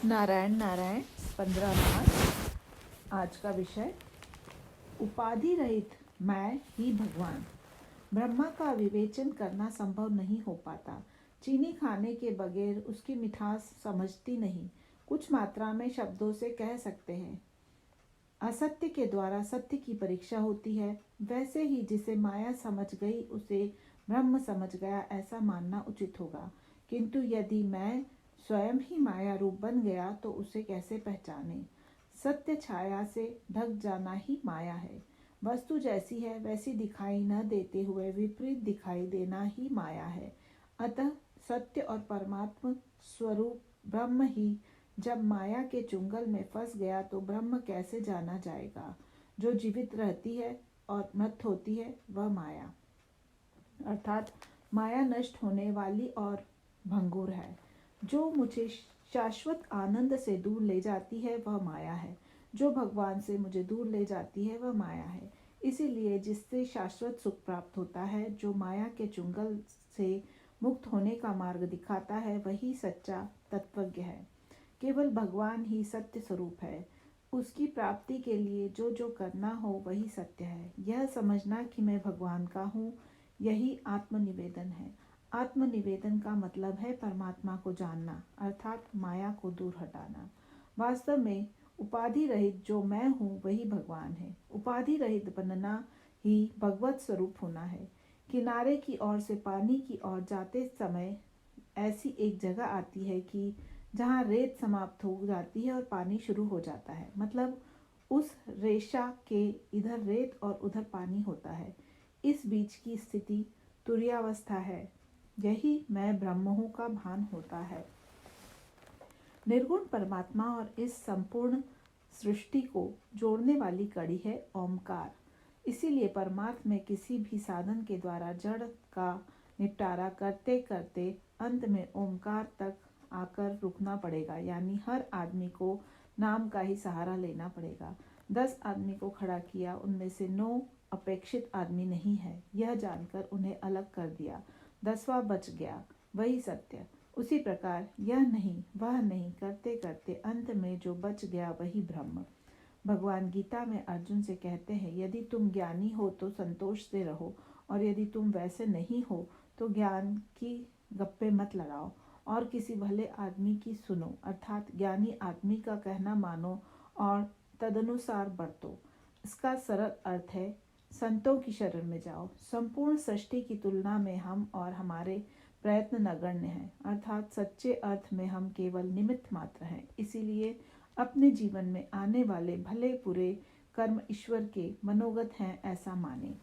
नारायण नारायण 15 मार्च। आज का विषय उपाधि रहित मैं ही भगवान। ब्रह्मा का विवेचन करना संभव नहीं हो पाता। चीनी खाने के बगैर उसकी मिठास समझती नहीं। कुछ मात्रा में शब्दों से कह सकते हैं। असत्य के द्वारा सत्य की परीक्षा होती है। वैसे ही जिसे माया समझ गई उसे ब्रह्म समझ गया, ऐसा मानना उचित होगा। किंतु यदि मैं स्वयं ही माया रूप बन गया तो उसे कैसे पहचाने? सत्य छाया से ढक जाना ही माया है। वस्तु जैसी है वैसी दिखाई न देते हुए विपरीत दिखाई देना ही माया है। अतः सत्य और परमात्मा स्वरूप ब्रह्म ही जब माया के चुंगल में फंस गया तो ब्रह्म कैसे जाना जाएगा? जो जीवित रहती है और मृत होती है वह माया, अर्थात माया नष्ट होने वाली और भंगुर है। जो मुझे शाश्वत आनंद से दूर ले जाती है वह माया है। जो भगवान से मुझे दूर ले जाती है वह माया है। इसीलिए जिससे शाश्वत सुख प्राप्त होता है, जो माया के चुंगल से मुक्त होने का मार्ग दिखाता है, वही सच्चा तत्वज्ञ है। केवल भगवान ही सत्य स्वरूप है। उसकी प्राप्ति के लिए जो जो करना हो वही सत्य है। यह समझना कि मैं भगवान का हूँ, यही आत्मनिवेदन है। आत्मनिवेदन का मतलब है परमात्मा को जानना, अर्थात माया को दूर हटाना। वास्तव में उपाधि रहित जो मैं हूँ वही भगवान है। उपाधि रहित बनना ही भगवत स्वरूप होना है। किनारे की ओर से पानी की ओर जाते समय ऐसी एक जगह आती है कि जहाँ रेत समाप्त हो जाती है और पानी शुरू हो जाता है। मतलब उस रेशा के इधर रेत और उधर पानी होता है। इस बीच की स्थिति तुरीयावस्था है। यही मैं ब्रह्म हूँ का भान होता है। निर्गुण परमात्मा और इस संपूर्ण सृष्टि को जोड़ने वाली कड़ी है ओमकार। इसीलिए परमार्थ में किसी भी साधन के द्वारा जड़ का निपटारा करते करते अंत में ओमकार तक आकर रुकना पड़ेगा। यानी हर आदमी को नाम का ही सहारा लेना पड़ेगा। 10 आदमी को खड़ा किया, उनमें से 9 अपेक्षित आदमी नहीं है, यह जानकर उन्हें अलग कर दिया। 10वां बच गया, वही सत्य। उसी प्रकार यह नहीं वह नहीं करते करते अंत में जो बच गया वही ब्रह्म। भगवान गीता में अर्जुन से कहते हैं, यदि तुम ज्ञानी हो तो संतोष से रहो, और यदि तुम वैसे नहीं हो तो ज्ञान की गप्पे मत लगाओ और किसी भले आदमी की सुनो, अर्थात ज्ञानी आदमी का कहना मानो और तदनुसार बरतो। इसका सरल अर्थ है, संतों की शरण में जाओ। संपूर्ण सृष्टि की तुलना में हम और हमारे प्रयत्न नगण्य हैं, अर्थात सच्चे अर्थ में हम केवल निमित्त मात्र हैं। इसीलिए अपने जीवन में आने वाले भले बुरे कर्म ईश्वर के मनोगत हैं, ऐसा माने।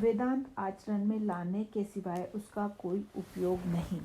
वेदांत आचरण में लाने के सिवाय उसका कोई उपयोग नहीं।